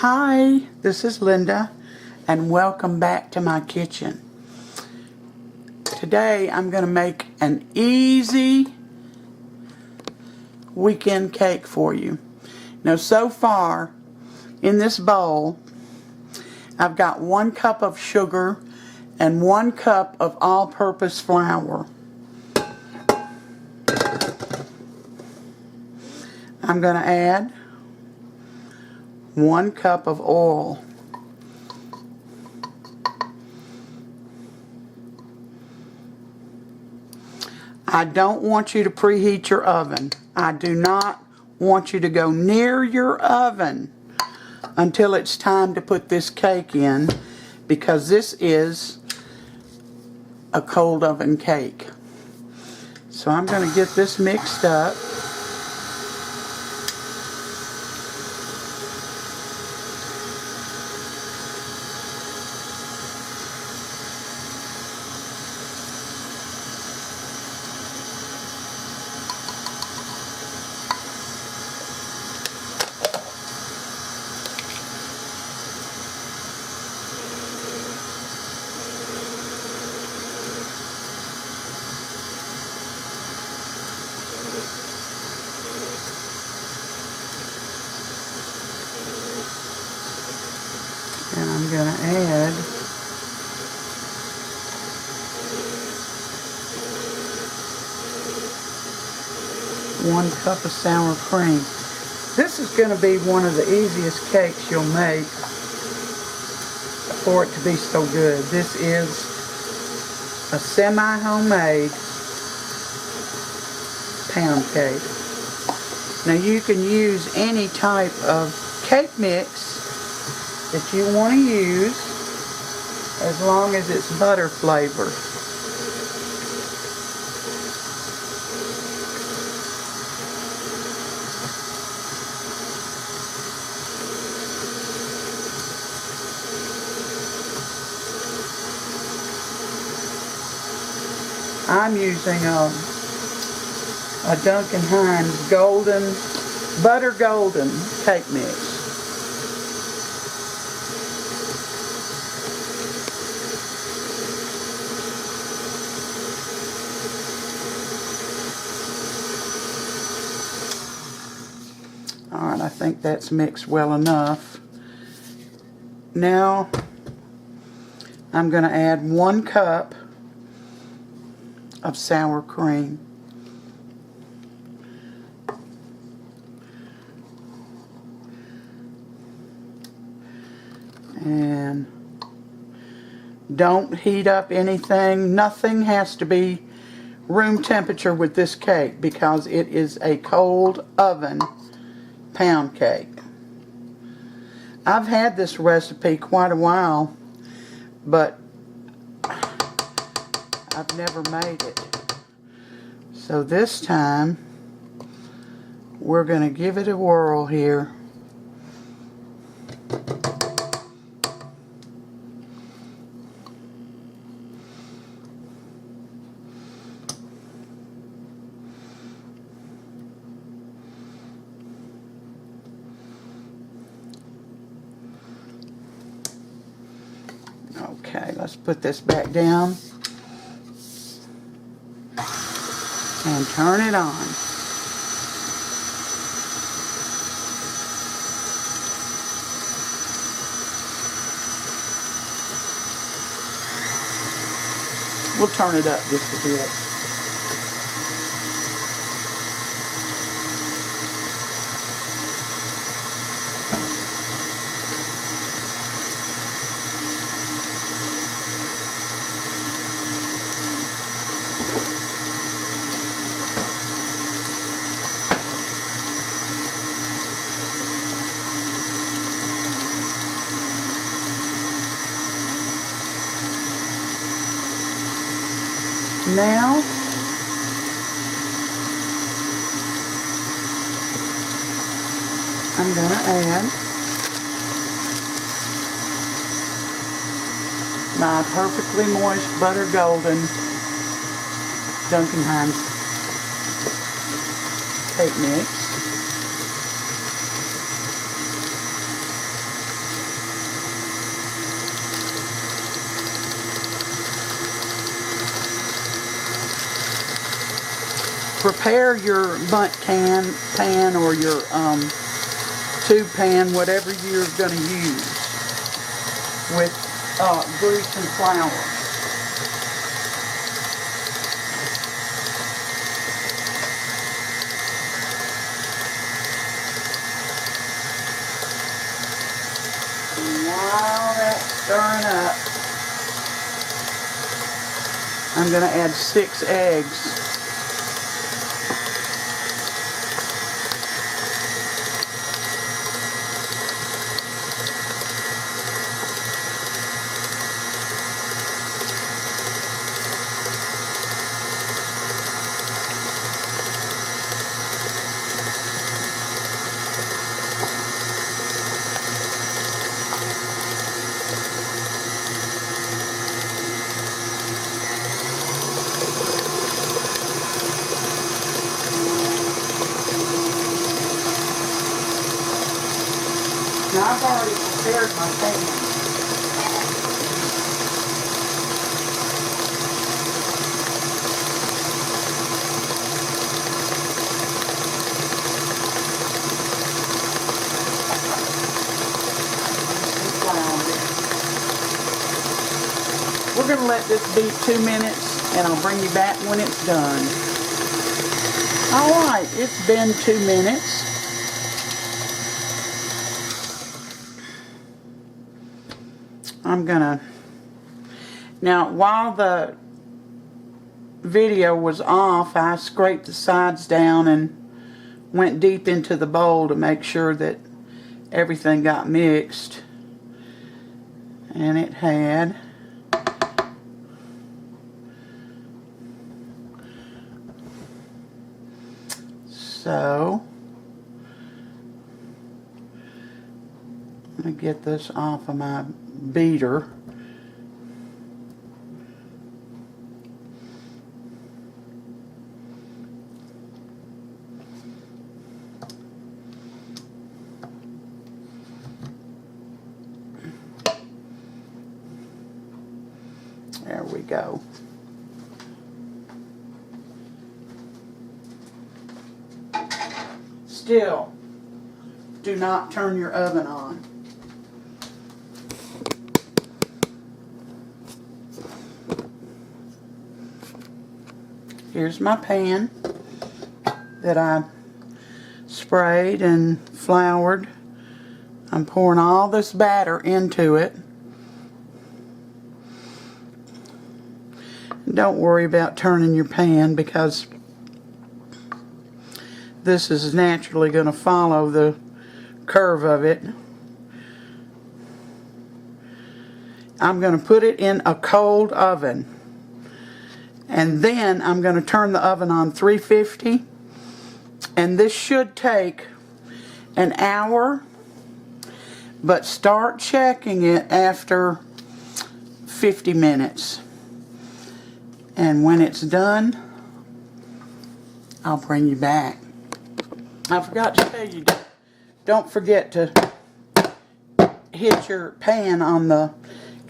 Hi, this is Linda, and welcome back to my kitchen. Today I'm going to make an easy weekend cake for you. Now, so far in this bowl, I've got 1 cup of sugar and 1 cup of all-purpose flour. I'm going to add 1 cup of oil. I don't want you to preheat your oven. I do not want you to go near your oven until it's time to put this cake in, because this is a cold oven cake. So I'm going to get this mixed up. And I'm going to add one cup of sour cream. This is going to be one of the easiest cakes you'll make for it to be so good. This is a semi-homemade pound cake. Now you can use any type of cake mix that you want to use, as long as it's butter flavored. I'm using a Duncan Hines butter golden cake mix. Alright, I think that's mixed well enough. Now I'm going to add 1 cup of sour cream. And don't heat up anything. Nothing has to be room temperature with this cake, because it is a cold oven pound cake. I've had this recipe quite a while, but I've never made it. So this time we're going to give it a whirl here. Okay, let's put this back down and turn it on. We'll turn it up just a bit. Now I'm going to add my perfectly moist butter golden Duncan Hines cake mix. prepare your bundt pan or your tube pan, whatever you're going to use, with grease and flour. While that's stirring up, I'm going to add 6 eggs. Now I've already prepared my pan. We're going to let this beat 2 minutes, and I'll bring you back when it's done. Alright, it's been 2 minutes. I'm gonna, now while the video was off, I scraped the sides down and went deep into the bowl to make sure that everything got mixed, and it had. So let me get this off of my beater. There we go. Still, do not turn your oven on. Here's my pan that I sprayed and floured. I'm pouring all this batter into it. Don't worry about turning your pan, because this is naturally going to follow the curve of it. I'm going to put it in a cold oven. And then I'm going to turn the oven on 350. And this should take an hour. But start checking it after 50 minutes. And when it's done, I'll bring you back. I forgot to tell you, don't forget to hit your pan on the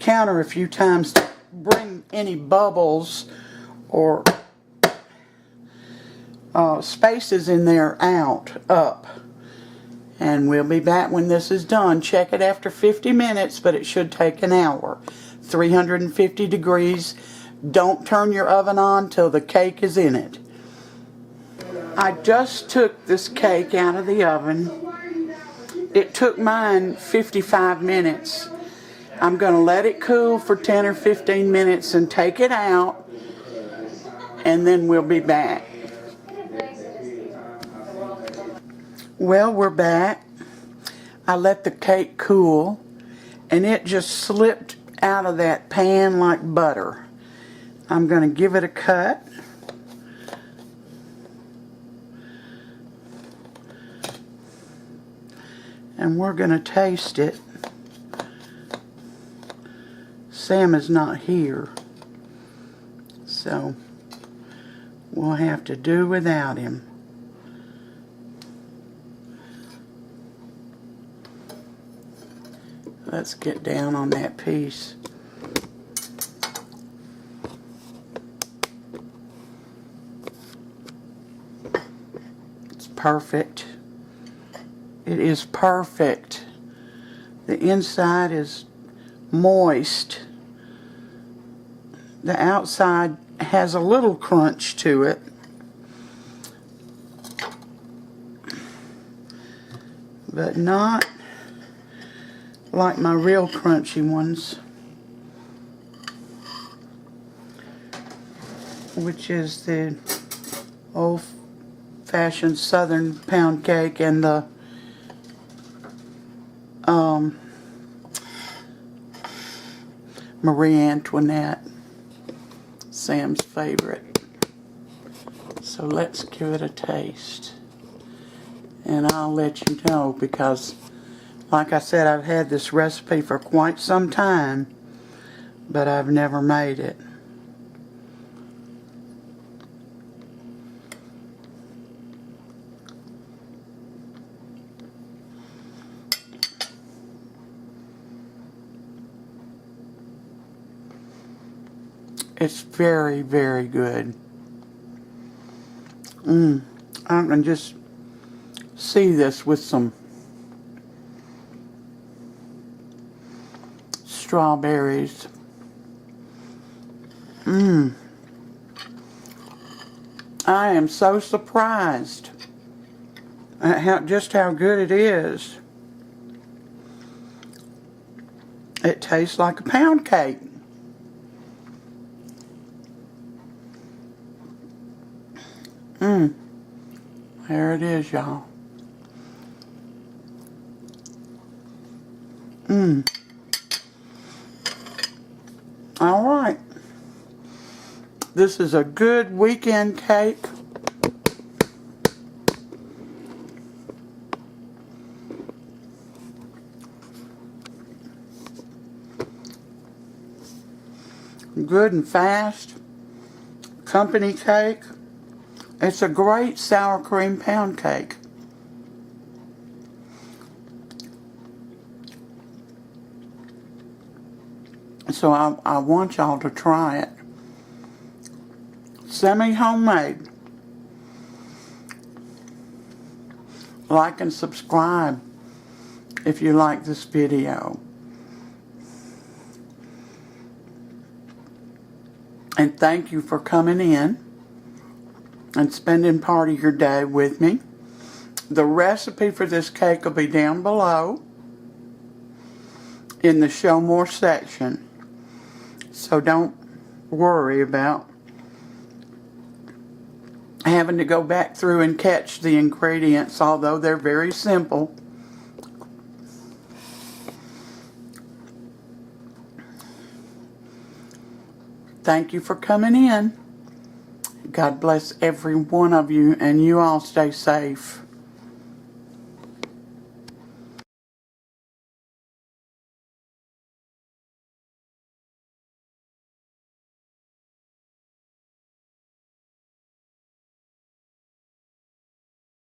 counter a few times to bring any bubbles or spaces in there up. And we'll be back when this is done. Check it after 50 minutes, but it should take an hour. 350 degrees. Don't turn your oven on till the cake is in it. I just took this cake out of the oven. It took mine 55 minutes. I'm going to let it cool for 10 or 15 minutes and take it out, and then we'll be back. Well, we're back. I let the cake cool, and it just slipped out of that pan like butter. I'm going to give it a cut. And we're going to taste it. Sam is not here, so we'll have to do without him. Let's get down on that piece. perfect. It is perfect. The inside is moist. The outside has a little crunch to it. But not like my real crunchy ones, which is the old-fashioned southern pound cake and the Marie Antoinette, Sam's favorite. So let's give it a taste. And I'll let you know, because like I said, I've had this recipe for quite some time, but I've never made it. It's very, very good. I can just see this with some strawberries. I am so surprised at just how good it is. It tastes like a pound cake. There it is, y'all. All right. This is a good weekend cake. Good and fast. Company cake. It's a great sour cream pound cake. So I want y'all to try it. Semi-homemade. Like and subscribe if you like this video. And thank you for coming in and spending part of your day with me. The recipe for this cake will be down below in the Show More section. So don't worry about having to go back through and catch the ingredients, although they're very simple. Thank you for coming in. God bless every one of you, and you all stay safe.